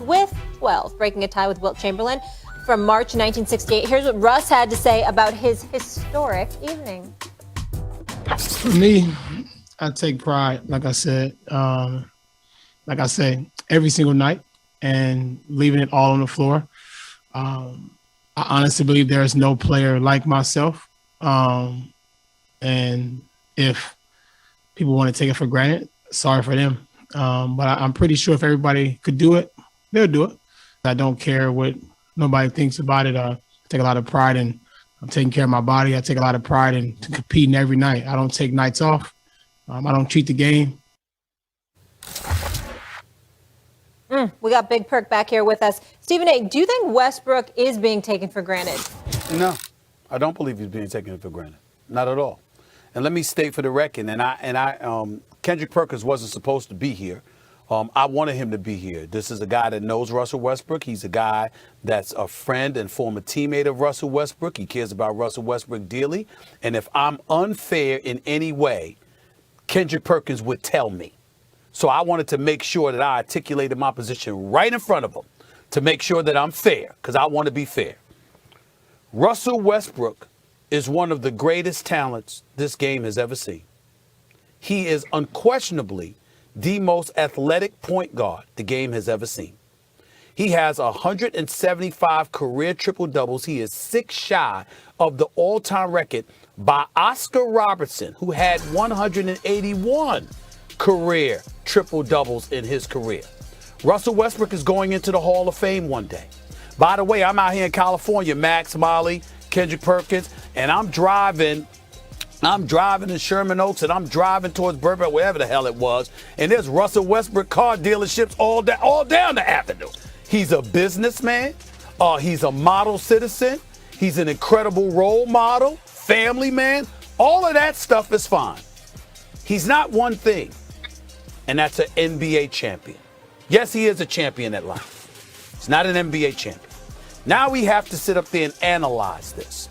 with 12, breaking a tie with Wilt Chamberlain from March 1968. Here's what Russ had to say about his historic evening. For me, I take pride, like I say, every single night and leaving it all on the floor. I honestly believe there is no player like myself. And if people want to take it for granted, sorry for them. But I'm pretty sure if everybody could do it, they'll do it. I don't care what nobody thinks about it. I take a lot of pride in taking care of my body. I take a lot of pride in competing every night. I don't take nights off. I don't cheat the game. We got Big Perk back here with us. Stephen A., do you think Westbrook is being taken for granted? No, I don't believe he's being taken for granted. Not at all. And let me state for the record, Kendrick Perkins wasn't supposed to be here. I wanted him to be here. This is a guy that knows Russell Westbrook. He's a guy that's a friend and former teammate of Russell Westbrook. He cares about Russell Westbrook dearly. And if I'm unfair in any way, Kendrick Perkins would tell me. So I wanted to make sure that I articulated my position right in front of him to make sure that I'm fair, because I want to be fair. Russell Westbrook is one of the greatest talents this game has ever seen. He is unquestionably the most athletic point guard the game has ever seen. He has 175 career triple-doubles. He is 6 shy of the all-time record by Oscar Robertson, who had 181 career triple-doubles in his career. Russell Westbrook is going into the Hall of Fame one day. By the way, I'm out here in California, Max, Molly, Kendrick Perkins, and I'm driving in Sherman Oaks, and I'm driving towards Burbank, wherever the hell it was, and there's Russell Westbrook car dealerships all down the avenue. He's a businessman. He's a model citizen. He's an incredible role model, family man. All of that stuff is fine. He's not one thing, and that's an NBA champion. Yes, he is a champion at life. He's not an NBA champion. Now we have to sit up there and analyze this.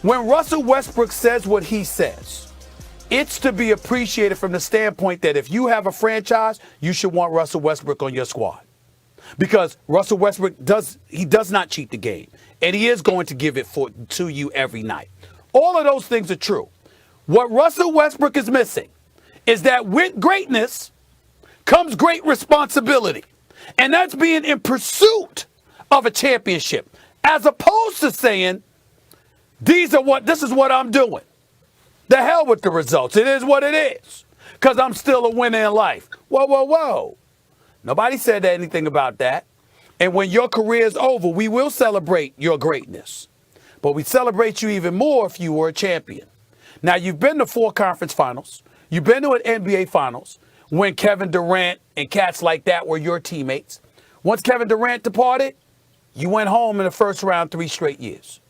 When Russell Westbrook says what he says, it's to be appreciated from the standpoint that if you have a franchise, you should want Russell Westbrook on your squad. Because Russell Westbrook does not cheat the game, and he is going to give it to you every night. All of those things are true. What Russell Westbrook is missing is that with greatness comes great responsibility, and that's being in pursuit of a championship, as opposed to saying, this is what I'm doing. The hell with the results. It is what it is. Because I'm still a winner in life. Whoa. Nobody said anything about that. And when your career is over, we will celebrate your greatness. But we celebrate you even more if you were a champion. Now, you've been to 4 conference finals. You've been to an NBA finals when Kevin Durant and cats like that were your teammates. Once Kevin Durant departed, you went home in the first round 3 straight years.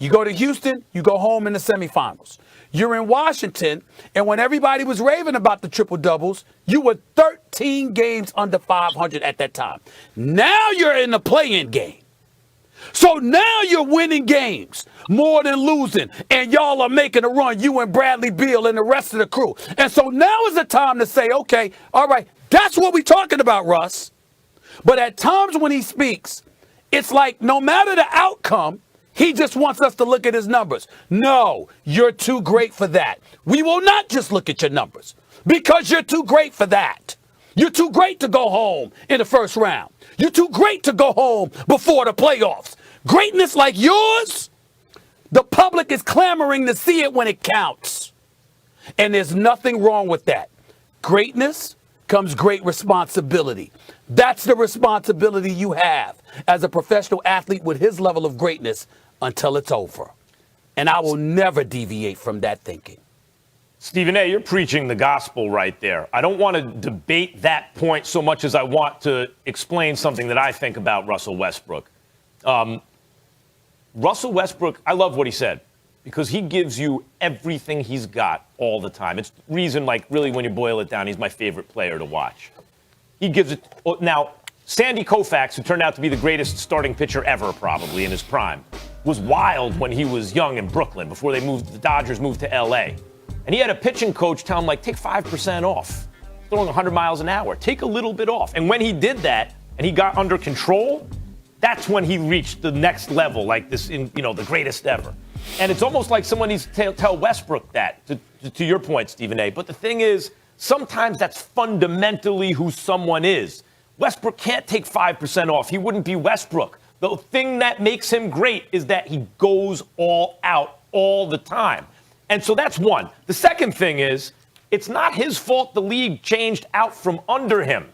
You go to Houston, you go home in the semifinals. You're in Washington, and when everybody was raving about the triple-doubles, you were 13 games under 500 at that time. Now you're in the play-in game. So now you're winning games more than losing, and y'all are making a run, you and Bradley Beal and the rest of the crew. And so now is the time to say, okay, all right, that's what we're talking about, Russ. But at times when he speaks, it's like no matter the outcome, he just wants us to look at his numbers. No, you're too great for that. We will not just look at your numbers because you're too great for that. You're too great to go home in the first round. You're too great to go home before the playoffs. Greatness like yours, the public is clamoring to see it when it counts. And there's nothing wrong with that. Greatness comes great responsibility. That's the responsibility you have as a professional athlete with his level of greatness until it's over. And I will never deviate from that thinking. Stephen A., you're preaching the gospel right there. I don't want to debate that point so much as I want to explain something that I think about Russell Westbrook. Russell Westbrook, I love what he said, because he gives you everything he's got all the time. It's the reason, like, really, when you boil it down, he's my favorite player to watch. He gives it. Now, Sandy Koufax, who turned out to be the greatest starting pitcher ever, probably, in his prime, was wild when he was young in Brooklyn before the Dodgers moved to L.A. And he had a pitching coach tell him, like, take 5% off. Throwing 100 miles an hour. Take a little bit off. And when he did that, and he got under control, that's when he reached the next level, like this, the greatest ever. And it's almost like someone needs to tell Westbrook that, to your point, Stephen A. But the thing is, sometimes that's fundamentally who someone is. Westbrook can't take 5% off. He wouldn't be Westbrook. The thing that makes him great is that he goes all out all the time. And so that's one. The second thing is, it's not his fault the league changed out from under him.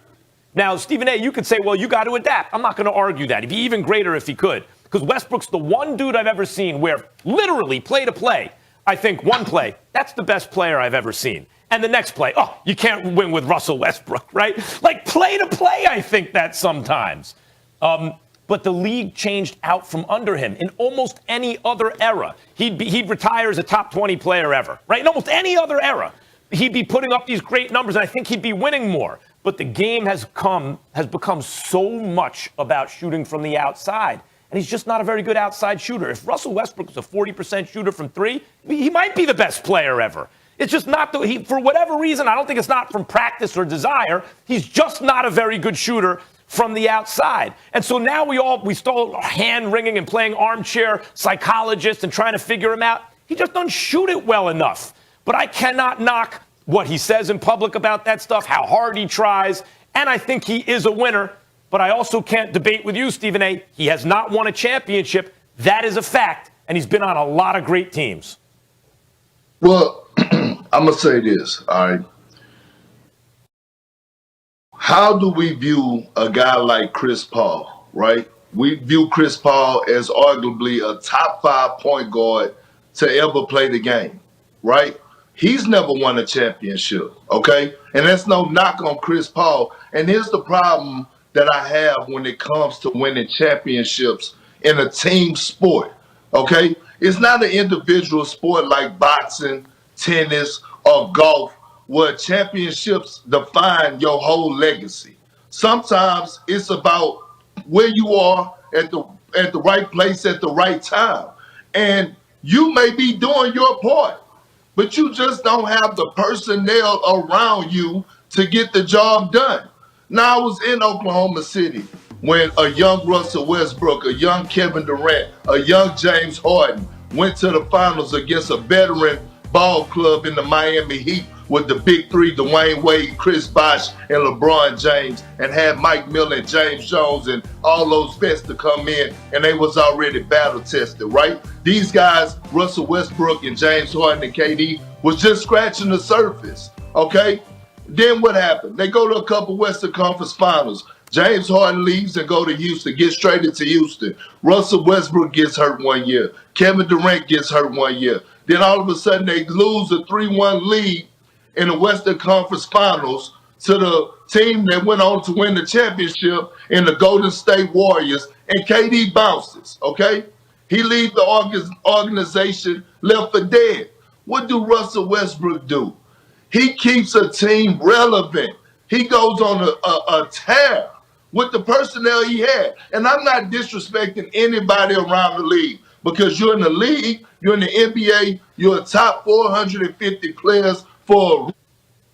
Now, Stephen A., you could say, well, you got to adapt. I'm not going to argue that. He'd be even greater if he could. Because Westbrook's the one dude I've ever seen where literally play to play, I think one play, that's the best player I've ever seen. And the next play, oh, you can't win with Russell Westbrook, right? Like play to play, I think that sometimes. But the league changed out from under him. In almost any other era, he'd retire as a top 20 player ever, right? In almost any other era, he'd be putting up these great numbers, and I think he'd be winning more. But the game has become so much about shooting from the outside. And he's just not a very good outside shooter. If Russell Westbrook was a 40% shooter from three, he might be the best player ever. It's just not for whatever reason, I don't think it's not from practice or desire. He's just not a very good shooter from the outside. And so now we start hand wringing and playing armchair psychologists and trying to figure him out. He just doesn't shoot it well enough. But I cannot knock what he says in public about that stuff, how hard he tries, and I think he is a winner. But I also can't debate with you, Stephen A. He has not won a championship. That is a fact, and he's been on a lot of great teams. Well, I'm going to say this, all right? How do we view a guy like Chris Paul, right? We view Chris Paul as arguably a top 5 point guard to ever play the game, right? He's never won a championship, okay? And that's no knock on Chris Paul. And here's the problem that I have when it comes to winning championships in a team sport, okay? It's not an individual sport like boxing, tennis, or golf, where championships define your whole legacy. Sometimes it's about where you are at the right place at the right time. And you may be doing your part, but you just don't have the personnel around you to get the job done. Now, I was in Oklahoma City when a young Russell Westbrook, a young Kevin Durant, a young James Harden went to the finals against a veteran ball club in the Miami Heat with the big three, Dwayne Wade, Chris Bosh, and LeBron James, and had Mike Miller and James Jones and all those vets to come in, and they was already battle tested, right? These guys, Russell Westbrook and James Harden and KD, was just scratching the surface, okay? Then what happened? They go to a couple Western Conference Finals. James Harden leaves and go to Houston, gets traded to Houston. Russell Westbrook gets hurt 1 year. Kevin Durant gets hurt 1 year. Then all of a sudden they lose a 3-1 lead in the Western Conference Finals to the team that went on to win the championship in the Golden State Warriors, and KD bounces, okay? He leaves the organization left for dead. What do Russell Westbrook do? He keeps a team relevant. He goes on a tear with the personnel he had. And I'm not disrespecting anybody around the league, because you're in the league, you're in the NBA, you're a top 450 players for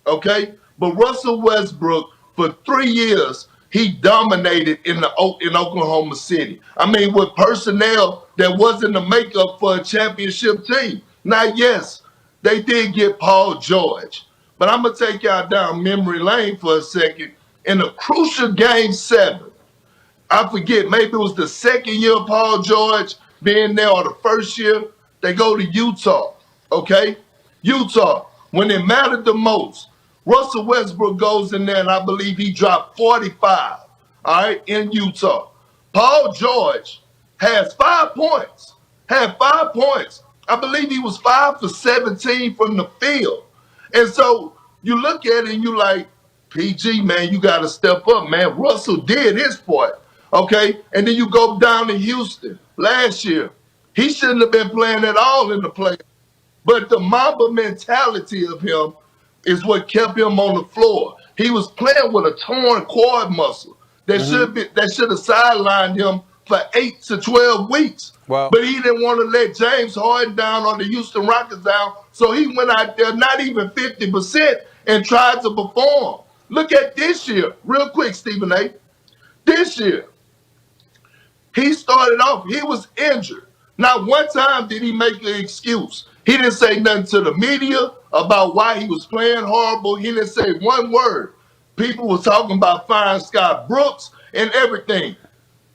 okay? But Russell Westbrook, for 3 years, he dominated in Oklahoma City. I mean, with personnel that wasn't the makeup for a championship team. Now, yes, they did get Paul George, but I'm going to take y'all down memory lane for a second. In a crucial Game 7, I forget, maybe it was the second year of Paul George being there or the first year, they go to Utah, okay? Utah, when it mattered the most, Russell Westbrook goes in there, and I believe he dropped 45, all right, in Utah. Paul George has 5 points, I believe he was 5 for 17 from the field. And so you look at it and you like, PG, man, you got to step up, man. Russell did his part, okay? And then you go down to Houston last year. He shouldn't have been playing at all in the playoffs. But the Mamba mentality of him is what kept him on the floor. He was playing with a torn quad muscle that should have sidelined him for 8 to 12 weeks. Wow. But he didn't want to let James Harden down or the Houston Rockets down, so he went out there not even 50% and tried to perform. Look at this year, real quick, Stephen A. This year, he started off, he was injured. Not one time did he make an excuse. He didn't say nothing to the media about why he was playing horrible. He didn't say one word. People were talking about firing Scott Brooks and everything.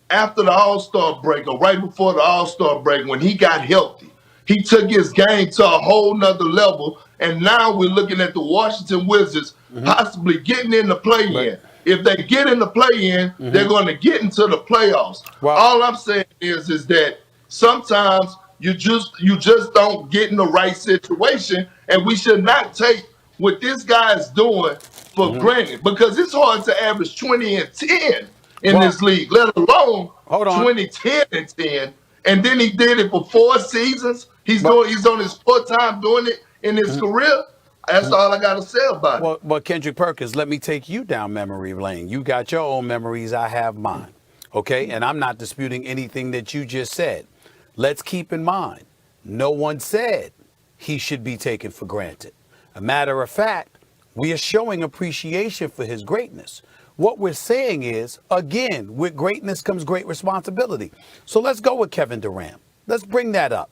After the All-Star break or right before the All-Star break, when he got healthy, he took his game to a whole nother level. And now we're looking at the Washington Wizards possibly getting in the play-in. If they get in the play-in, they're going to get into the playoffs. Well, All I'm saying is that sometimes you just don't get in the right situation, and we should not take what this guy is doing for granted, because it's hard to average 20 and 10 in this league, let alone hold on. 20, 10, and 10. And then he did it for 4 seasons. He's on his 4th time doing it in his career. That's all I got to say about it. Well, Kendrick Perkins, let me take you down memory lane. You got your own memories. I have mine. Okay? And I'm not disputing anything that you just said. Let's keep in mind, no one said he should be taken for granted. A matter of fact, we are showing appreciation for his greatness. What we're saying is, again, with greatness comes great responsibility. So let's go with Kevin Durant. Let's bring that up.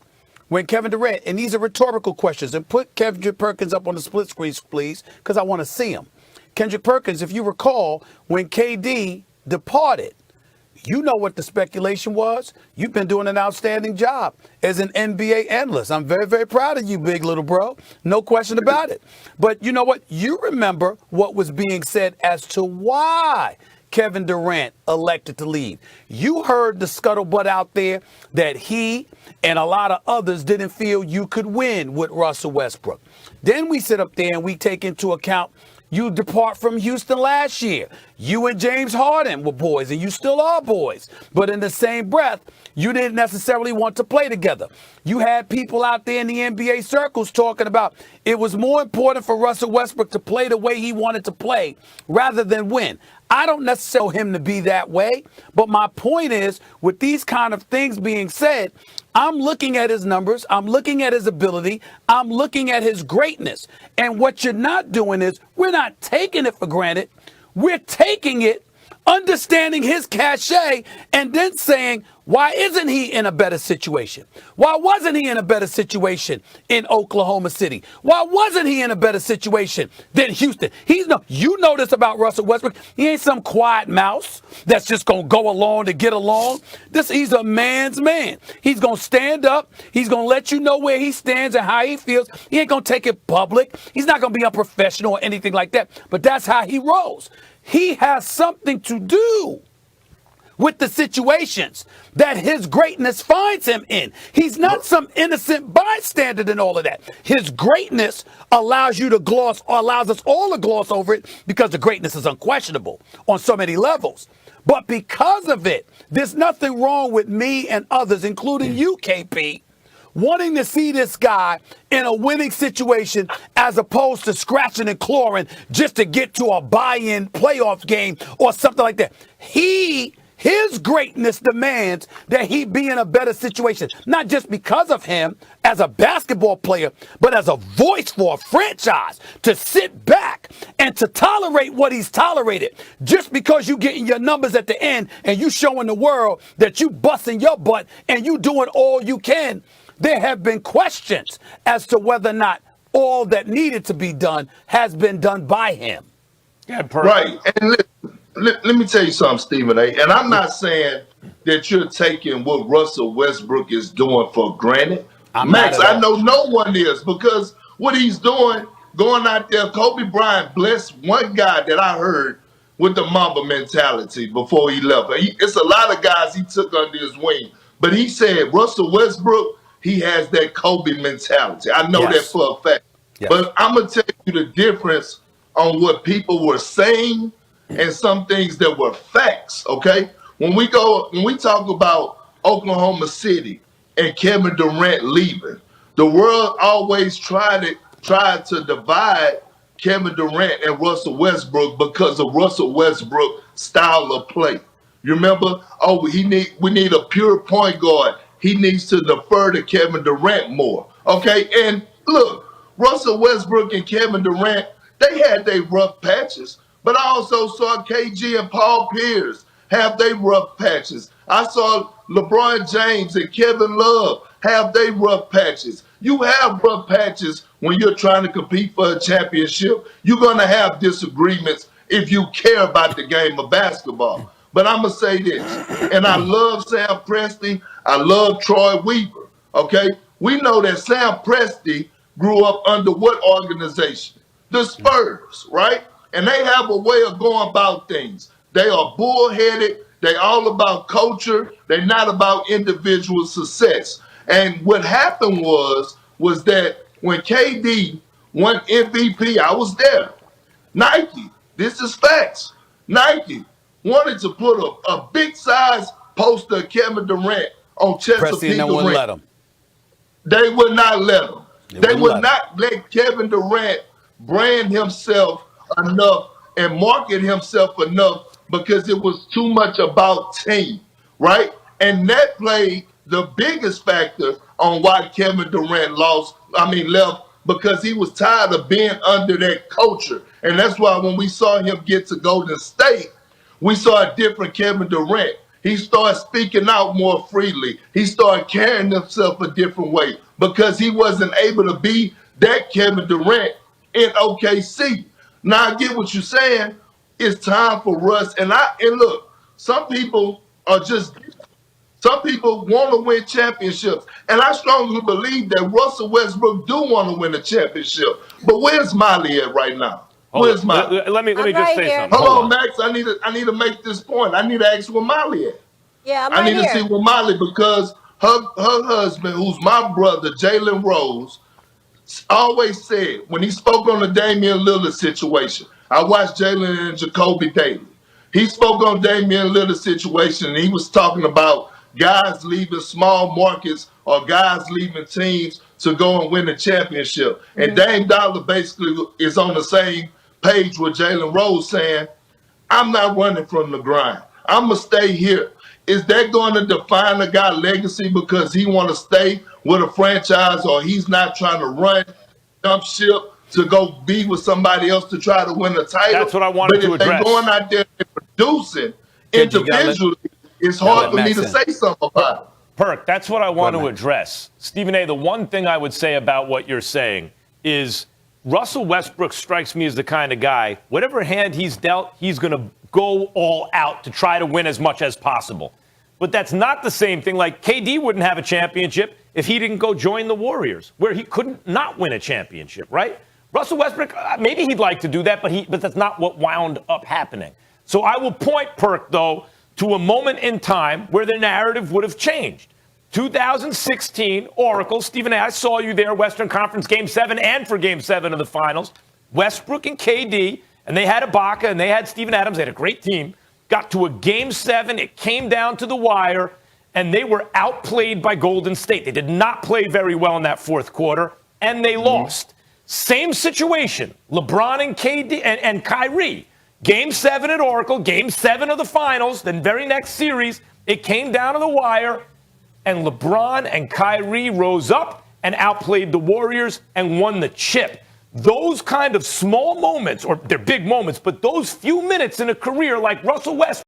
When Kevin Durant, and these are rhetorical questions, and put Kendrick Perkins up on the split screen, please, because I want to see him. Kendrick Perkins, if you recall, when KD departed, you know what the speculation was. You've been doing an outstanding job as an NBA analyst. I'm very, very proud of you, big little bro. No question about it. But you know what? You remember what was being said as to why Kevin Durant elected to leave. You heard the scuttlebutt out there that he and a lot of others didn't feel you could win with Russell Westbrook. Then we sit up there and we take into account you depart from Houston last year. You and James Harden were boys, and you still are boys. But in the same breath, you didn't necessarily want to play together. You had people out there in the NBA circles talking about it was more important for Russell Westbrook to play the way he wanted to play rather than win. I don't necessarily want him to be that way, but my point is, with these kind of things being said, I'm looking at his numbers, I'm looking at his ability, I'm looking at his greatness. And what you're not doing is, we're not taking it for granted. We're taking it, understanding his cachet, and then saying, why isn't he in a better situation? Why wasn't he in a better situation in Oklahoma City? Why wasn't he in a better situation than Houston? You know this about Russell Westbrook. He ain't some quiet mouse that's just going to go along to get along. He's a man's man. He's going to stand up. He's going to let you know where he stands and how he feels. He ain't going to take it public. He's not going to be unprofessional or anything like that. But that's how he rolls. He has something to do with the situations that his greatness finds him in. He's not some innocent bystander in all of that. His greatness allows us all to gloss over it, because the greatness is unquestionable on so many levels. But because of it, there's nothing wrong with me and others, including you, KP, wanting to see this guy in a winning situation as opposed to scratching and clawing just to get to a buy-in playoff game or something like that. His greatness demands that he be in a better situation, not just because of him as a basketball player, but as a voice for a franchise, to sit back and to tolerate what he's tolerated. Just because you getting your numbers at the end and you showing the world that you busting your butt and you doing all you can, there have been questions as to whether or not all that needed to be done has been done by him. Yeah, Right. And let me tell you something, Stephen A. And I'm not saying that you're taking what Russell Westbrook is doing for granted. Max, I know no one is, because what he's doing, going out there, Kobe Bryant blessed one guy that I heard with the Mamba mentality before he left. It's a lot of guys he took under his wing. But he said Russell Westbrook, he has that Kobe mentality. I know that for a fact. Yes. But I'm going to tell you the difference on what people were saying and some things that were facts, okay? When we talk about Oklahoma City and Kevin Durant leaving, the world always tried to divide Kevin Durant and Russell Westbrook because of Russell Westbrook's style of play. You remember? We need a pure point guard. He needs to defer to Kevin Durant more, okay? And look, Russell Westbrook and Kevin Durant, they had their rough patches. But I also saw KG and Paul Pierce have they rough patches. I saw LeBron James and Kevin Love have they rough patches. You have rough patches when you're trying to compete for a championship. You're going to have disagreements if you care about the game of basketball. But I'm going to say this, and I love Sam Presti. I love Troy Weaver, okay? We know that Sam Presti grew up under what organization? The Spurs, right? And they have a way of going about things. They are bullheaded. They all about culture. They're not about individual success. And what happened was that when KD won MVP, I was there. Nike, this is facts. Nike wanted to put a big size poster of Kevin Durant on Presti and Chesapeake no one let Arena. him. They would not let him. They wouldn't would let not let Kevin Durant brand himself enough and market himself enough because it was too much about team, right? And that played the biggest factor on why Kevin Durant left because he was tired of being under that culture. And that's why when we saw him get to Golden State, we saw a different Kevin Durant. He started speaking out more freely. He started carrying himself a different way because he wasn't able to be that Kevin Durant in OKC. Now I get what you're saying. It's time for Russ. And look, some people want to win championships. And I strongly believe that Russell Westbrook do want to win a championship. But where's Miley at right now? Where's Miley? Let me I'm just right say here. something. Hold on, Max. I need to make this point. I need to ask where Miley at. Yeah, I'm I right need to here. see where Miley because her husband, who's my brother, Jalen Rose, always said when he spoke on the Damian Lillard situation. I watched Jalen and Jacoby daily. He spoke on Damian Lillard situation and he was talking about guys leaving small markets or guys leaving teams to go and win a championship. And Dame Dollar basically is on the same page with Jalen Rose saying, I'm not running from the grind. I'm going to stay here. Is that going to define a guy's legacy because he want to stay with a franchise or he's not trying to jump ship to go be with somebody else to try to win a title? That's what I wanted to But if they're address. going out there and producing Kid, you gotta let- individually, it's gotta hard for let me Max to in. say something about it. Perk, that's what I want to man. address. Stephen A., the one thing I would say about what you're saying is Russell Westbrook strikes me as the kind of guy, whatever hand he's dealt, he's going to go all out to try to win as much as possible. But that's not the same thing. Like KD wouldn't have a championship if he didn't go join the Warriors, where he couldn't not win a championship, right? Russell Westbrook, maybe he'd like to do that, but that's not what wound up happening. So I will point, Perk, though, to a moment in time where the narrative would have changed. 2016, Oracle, Stephen A., I saw you there, Western Conference Game 7 and for Game 7 of the Finals. Westbrook and KD, and they had Ibaka and they had Steven Adams. They had a great team. Got to a Game 7. It came down to the wire, and they were outplayed by Golden State. They did not play very well in that fourth quarter, and they lost. Same situation. LeBron and KD and Kyrie. Game 7 at Oracle, Game 7 of the Finals. Then very next series, it came down to the wire, and LeBron and Kyrie rose up and outplayed the Warriors and won the chip. Those kind of small moments, or they're big moments, but those few minutes in a career like Russell Westbrook,